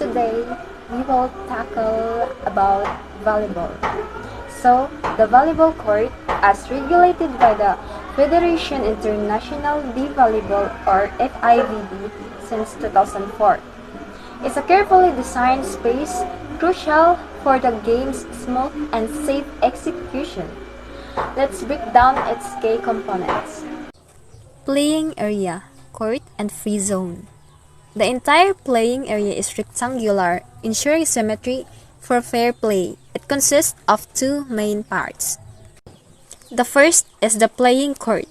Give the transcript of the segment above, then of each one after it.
today we will tackle about volleyball. So, the volleyball court, as regulated by the Federation International de Volleyball or FIVB since 2004, is a carefully designed space crucial for the game's smooth and safe execution. Let's break down its key components. Playing area, court, and free zone. The entire playing area is rectangular, ensuring symmetry for fair play. It consists of two main parts. The first is the playing court.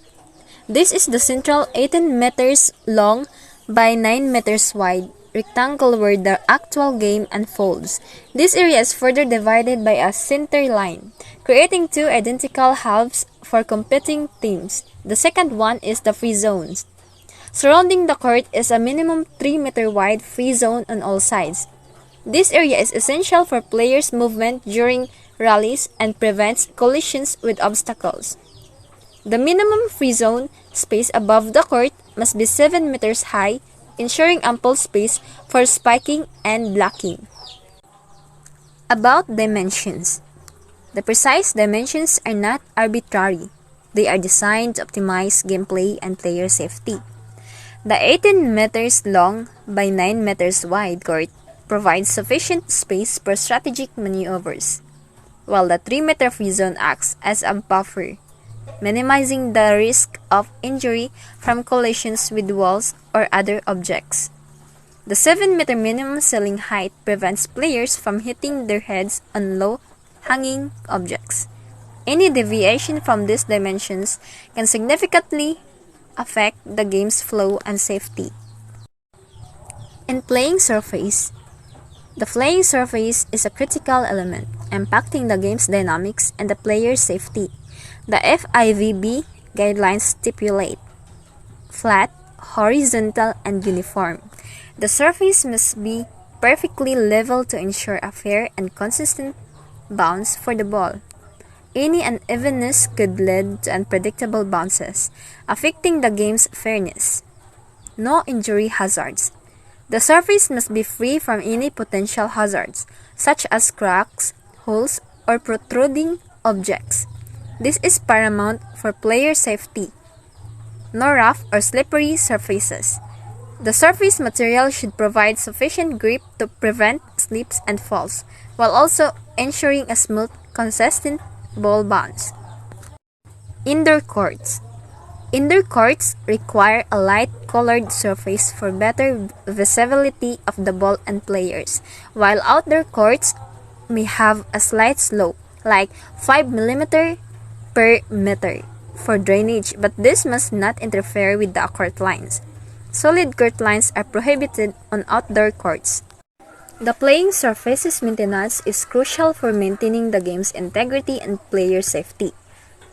This is the central 18 meters long by 9 meters wide rectangle where the actual game unfolds. This area is further divided by a center line, creating two identical halves for competing teams. The second one is the free zones. Surrounding the court is a minimum 3-meter wide free zone on all sides. This area is essential for players' movement during rallies and prevents collisions with obstacles. The minimum free zone space above the court must be 7 meters high, ensuring ample space for spiking and blocking. About dimensions. The precise dimensions are not arbitrary. They are designed to optimize gameplay and player safety. The 18 meters long by 9 meters wide court provides sufficient space for strategic maneuvers, while the 3-meter free zone acts as a buffer, minimizing the risk of injury from collisions with walls or other objects. The 7-meter minimum ceiling height prevents players from hitting their heads on low-hanging objects. Any deviation from these dimensions can significantly affect the game's flow and safety. In playing surface, the playing surface is a critical element, impacting the game's dynamics and the player's safety. The FIVB guidelines stipulate flat, horizontal, and uniform. The surface must be perfectly level to ensure a fair and consistent bounce for the ball. Any unevenness could lead to unpredictable bounces, affecting the game's fairness. No injury hazards. The surface must be free from any potential hazards, such as cracks, holes, or protruding objects. This is paramount for player safety. No rough or slippery surfaces. The surface material should provide sufficient grip to prevent slips and falls, while also ensuring a smooth, consistent ball bounce. Indoor courts. Indoor courts require a light-colored surface for better visibility of the ball and players, while outdoor courts may have a slight slope, like 5 mm per meter, for drainage, but this must not interfere with the court lines. Solid court lines are prohibited on outdoor courts. The playing surface's maintenance is crucial for maintaining the game's integrity and player safety.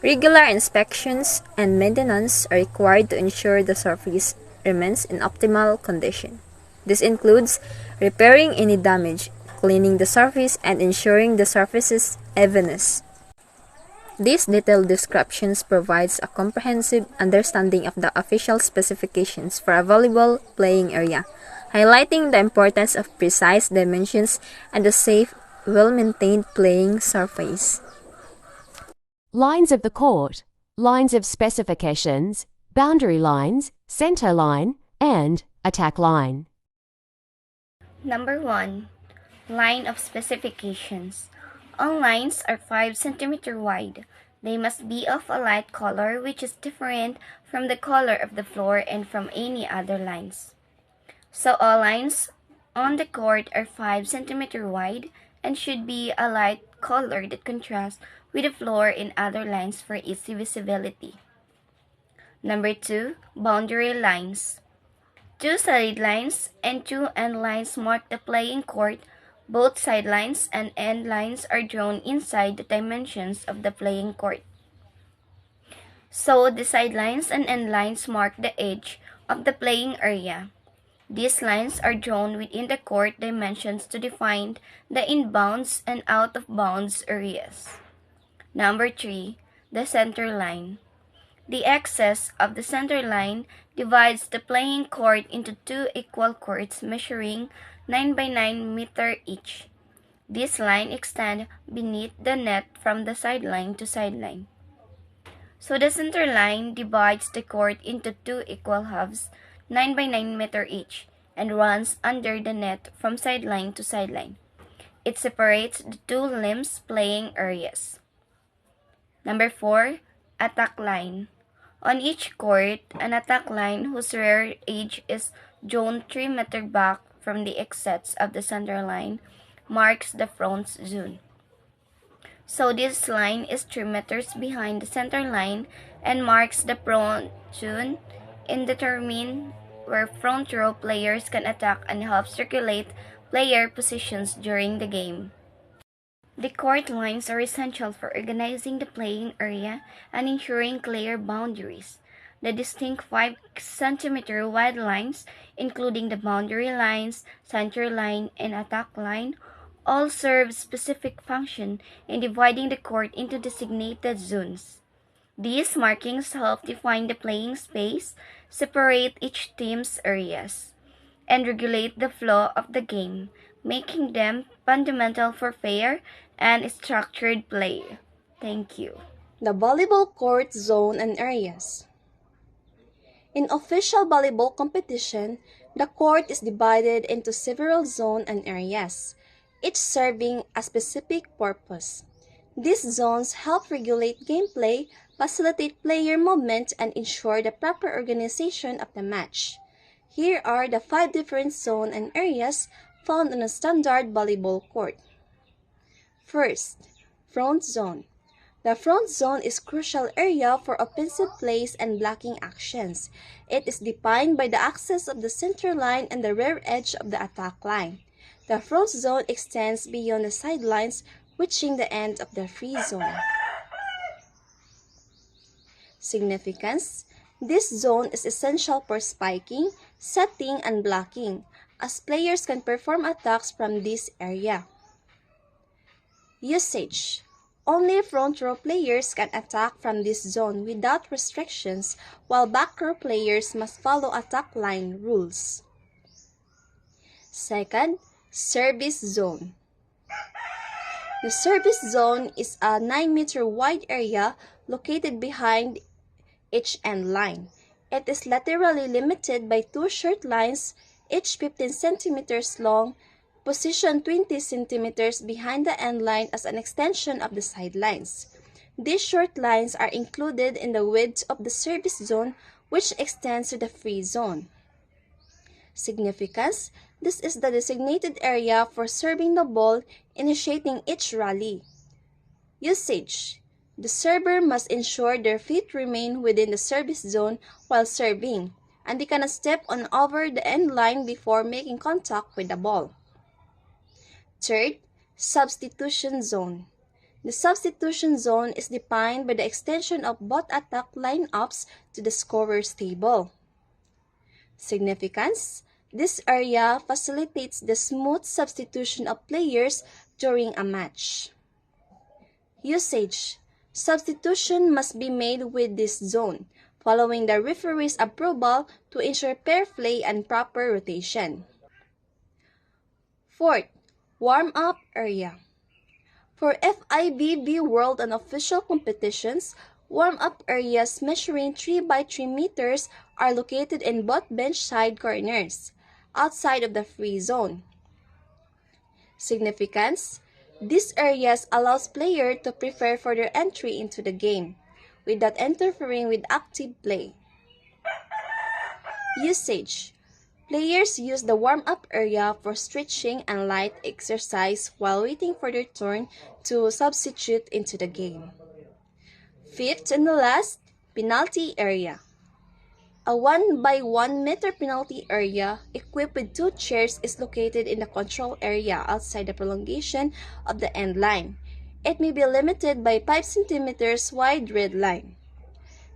Regular inspections and maintenance are required to ensure the surface remains in optimal condition. This includes repairing any damage, cleaning the surface, and ensuring the surface's evenness. These detailed descriptions provides a comprehensive understanding of the official specifications for a volleyball playing area, highlighting the importance of precise dimensions and a safe, well-maintained playing surface. Lines of the court, lines of specifications, boundary lines, center line, and attack line. Number 1. Line of specifications. All lines are 5 cm wide. They must be of a light color which is different from the color of the floor and from any other lines. So all lines on the court are 5 cm wide and should be a light color that contrasts with the floor and other lines for easy visibility. Number 2. Boundary lines. 2 sidelines and 2 end lines mark the playing court. Both sidelines and end lines are drawn inside the dimensions of the playing court. So the sidelines and end lines mark the edge of the playing area. These lines are drawn within the court dimensions to define the inbounds and out-of-bounds areas. Number 3. The center line. The excess of the center line divides the playing court into 2 equal courts measuring 9 by 9 meter each. This line extends beneath the net from the sideline to sideline. So the center line divides the court into two equal halves, 9 by 9 meter each, and runs under the net from sideline to sideline. It separates the two limbs playing areas. Number 4, attack line. On each court, an attack line whose rear edge is drawn 3 meters back from the exits of the center line marks the front zone. So this line is 3 meters behind the center line and marks the front zone and determine where front row players can attack and help circulate player positions during the game. The court lines are essential for organizing the playing area and ensuring clear boundaries. The distinct 5 cm wide lines, including the boundary lines, center line, and attack line, all serve specific function in dividing the court into designated zones. These markings help define the playing space, separate each team's areas, and regulate the flow of the game, making them fundamental for fair and structured play. Thank you. The volleyball court zone and areas. In official volleyball competition, the court is divided into several zones and areas, each serving a specific purpose. These zones help regulate gameplay, facilitate player movement, and ensure the proper organization of the match. Here are the 5 different zones and areas found on a standard volleyball court. First, front zone. The front zone is a crucial area for offensive plays and blocking actions. It is defined by the axis of the center line and the rear edge of the attack line. The front zone extends beyond the sidelines, reaching the end of the free zone. Significance: this zone is essential for spiking, setting, and blocking, as players can perform attacks from this area. Usage: only front row players can attack from this zone without restrictions, while back row players must follow attack line rules. Second, service zone. The service zone is a 9-meter wide area located behind each end line. It is laterally limited by 2 short lines, each 15 centimeters long, positioned 20 centimeters behind the end line as an extension of the sidelines. These short lines are included in the width of the service zone, which extends to the free zone. Significance: this is the designated area for serving the ball, initiating each rally. Usage: the server must ensure their feet remain within the service zone while serving, and they cannot step on over the end line before making contact with the ball. Third, substitution zone. The substitution zone is defined by the extension of both attack lineups to the scorer's table. Significance: this area facilitates the smooth substitution of players during a match. Usage: substitution must be made with this zone, following the referee's approval to ensure fair play and proper rotation. Fourth, warm-up area. For FIVB World and official competitions, warm-up areas measuring 3 by 3 meters are located in both bench side corners, outside of the free zone. Significance: these areas allows players to prepare for their entry into the game, without interfering with active play. Usage: players use the warm-up area for stretching and light exercise while waiting for their turn to substitute into the game. Fifth and the last, penalty area. A 1 by 1 meter penalty area equipped with 2 chairs is located in the control area outside the prolongation of the end line. It may be limited by 5 centimeters wide red line.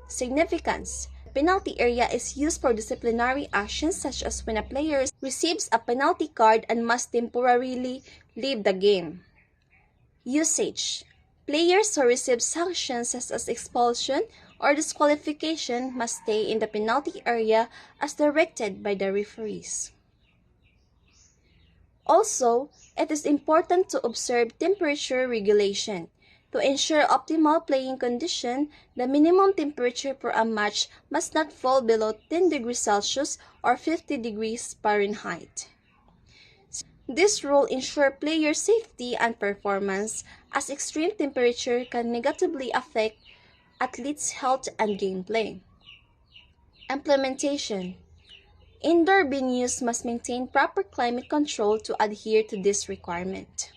Significance: penalty area is used for disciplinary actions such as when a player receives a penalty card and must temporarily leave the game. Usage: players who receive sanctions such as expulsion or disqualification must stay in the penalty area as directed by the referees. Also, it is important to observe temperature regulation. To ensure optimal playing condition, the minimum temperature for a match must not fall below 10 degrees Celsius or 50 degrees Fahrenheit. This rule ensures player safety and performance, as extreme temperature can negatively affect athletes' health and gameplay. Implementation. Indoor venues must maintain proper climate control to adhere to this requirement.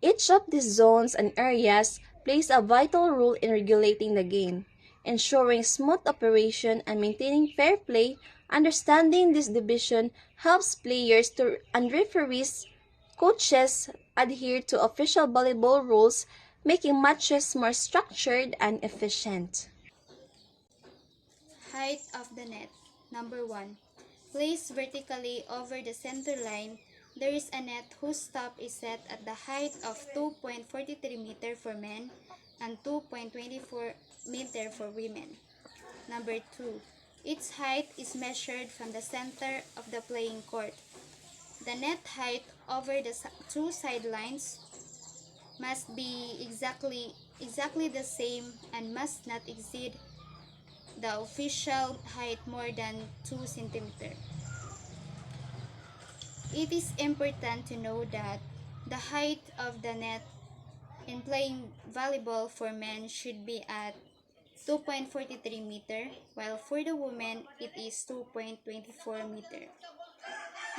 Each of these zones and areas plays a vital role in regulating the game, ensuring smooth operation and maintaining fair play. Understanding this division helps players and referees, coaches adhere to official volleyball rules, making matches more structured and efficient. Height of the net. Number 1. Placed vertically over the center line, there is a net whose top is set at the height of 2.43 meter for men and 2.24 meter for women. Number 2. Its height is measured from the center of the playing court. The net height over the two sidelines must be exactly the same and must not exceed the official height more than 2 cm. It is important to know that the height of the net in playing volleyball for men should be at 2.43 meter, while for the women it is 2.24 meter.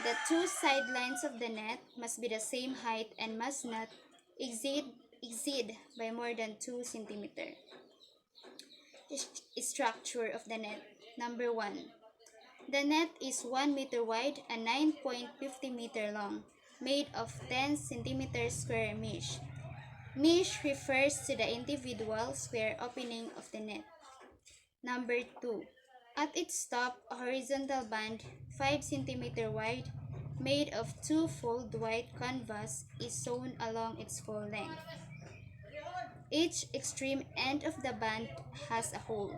The two sidelines of the net must be the same height and must not exceed by more than 2 cm. Structure of the net. Number 1. The net is 1 meter wide and 9.50 meter long, made of 10 cm square mesh. Mesh refers to the individual square opening of the net. Number 2. At its top, a horizontal band 5 cm wide, made of two-fold white canvas, is sewn along its full length. Each extreme end of the band has a hole,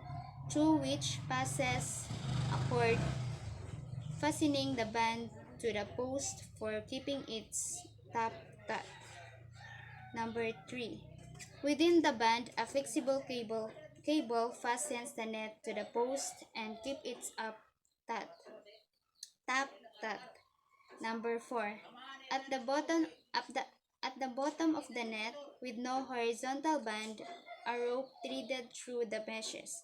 through which passes a cord, fastening the band to the post for keeping its top taut. Number 3. Within the band, a flexible cable fastens the net to the post and keep it up taut. Top taut. Number 4. At the bottom of the net, with no horizontal band, a rope threaded through the meshes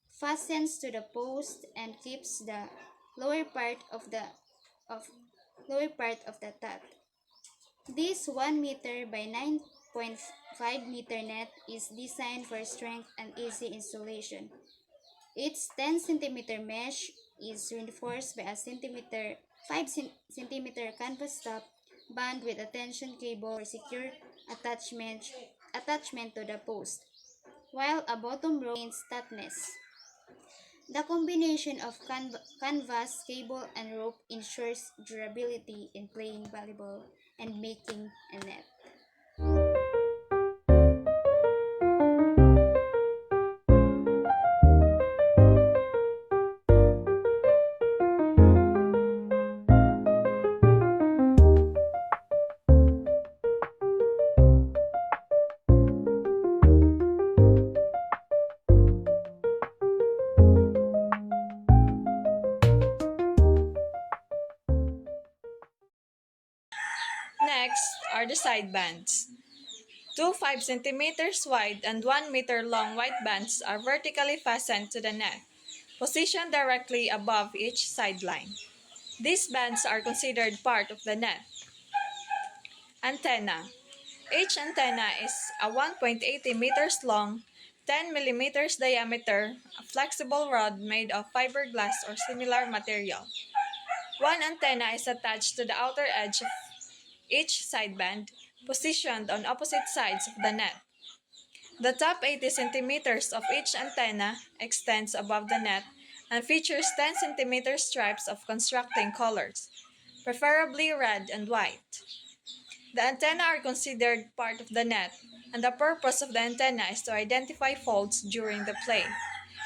fastens to the post and keeps the lower part of the tat. This 1 meter by 9.5 meter net is designed for strength and easy installation. Its 10 centimeter mesh is reinforced by a 5 centimeter canvas top band with a tension cable for secure attachment to the post, while a bottom rope maintains tautness. The combination of canvas, cable, and rope ensures durability in playing volleyball and making a net. Next are the side bands. Two 5 centimeters wide and 1 meter long white bands are vertically fastened to the net, positioned directly above each sideline. These bands are considered part of the net. Antenna. Each antenna is a 1.80 meters long, 10 millimeters diameter, a flexible rod made of fiberglass or similar material. One antenna is attached to the outer edge of each sideband, positioned on opposite sides of the net. The top 80 centimeters of each antenna extends above the net and features 10 centimeter stripes of constructing colors, preferably red and white. The antenna are considered part of the net, and the purpose of the antenna is to identify faults during the play.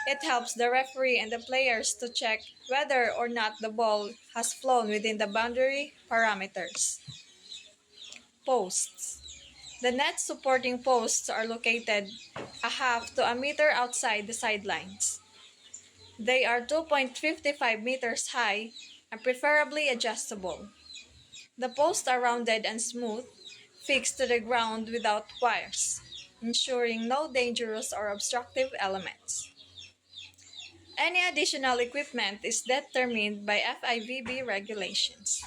It helps the referee and the players to check whether or not the ball has flown within the boundary parameters. Posts. The net supporting posts are located a half to a meter outside the sidelines. They are 2.55 meters high and preferably adjustable. The posts are rounded and smooth, fixed to the ground without wires, ensuring no dangerous or obstructive elements. Any additional equipment is determined by FIVB regulations.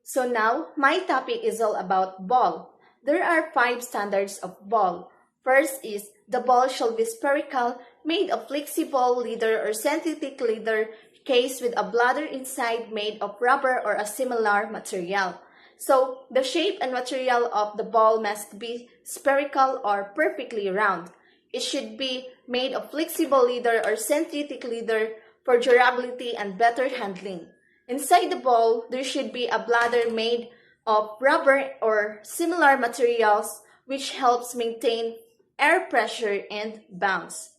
So now, my topic is all about ball. There are 5 standards of ball. First is, the ball shall be spherical, made of flexible leather or synthetic leather, cased with a bladder inside made of rubber or a similar material. So, the shape and material of the ball must be spherical or perfectly round. It should be made of flexible leather or synthetic leather for durability and better handling. Inside the ball, there should be a bladder made of rubber or similar materials which helps maintain air pressure and bounce.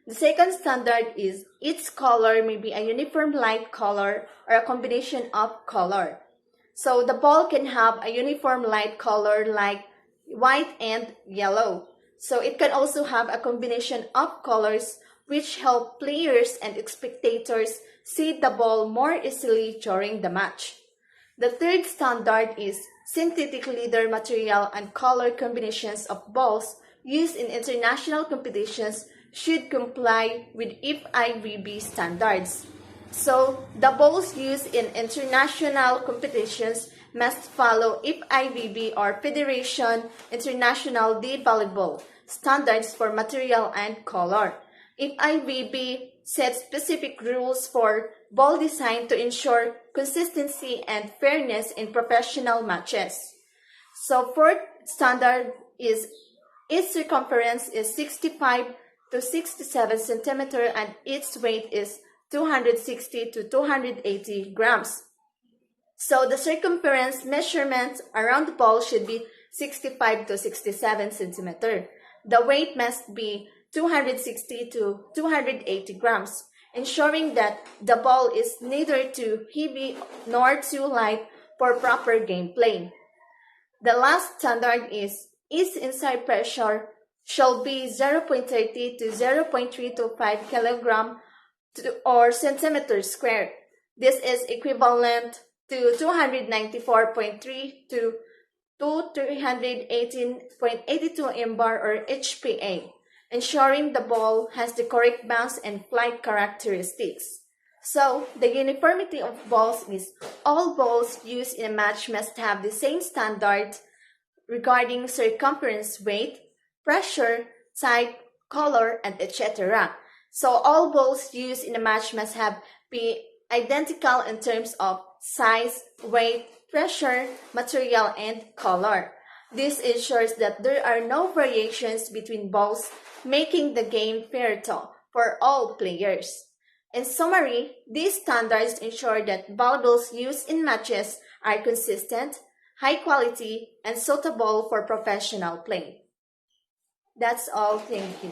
The second standard is its color may be a uniform light color or a combination of color. So the ball can have a uniform light color like white and yellow. So it can also have a combination of colors which help players and spectators see the ball more easily during the match. The third standard is synthetic leather material and color combinations of balls used in international competitions should comply with FIVB standards. So, the balls used in international competitions must follow FIVB or Federation International de Volleyball standards for material and color. FIVB sets specific rules for ball design to ensure consistency and fairness in professional matches. So, fourth standard is its circumference is 65 to 67 centimeter and its weight is 260 to 280 grams. So the circumference measurements around the ball should be 65 to 67 centimeter. The weight must be 260 to 280 grams, ensuring that the ball is neither too heavy nor too light for proper gameplay. The last standard is its inside pressure shall be 0.30 to 0.325 kilogram or centimeter squared. This is equivalent to 294.3 to 318.82 mbar or HPA, ensuring the ball has the correct bounce and flight characteristics. So, the uniformity of balls is all balls used in a match must have the same standard regarding circumference, weight, pressure, type, color, and etc. So all balls used in a match must be identical in terms of size, weight, pressure, material, and color. This ensures that there are no variations between balls, making the game fair for all players. In summary, these standards ensure that volleyballs used in matches are consistent, high quality, and suitable for professional play. That's all. Thank you.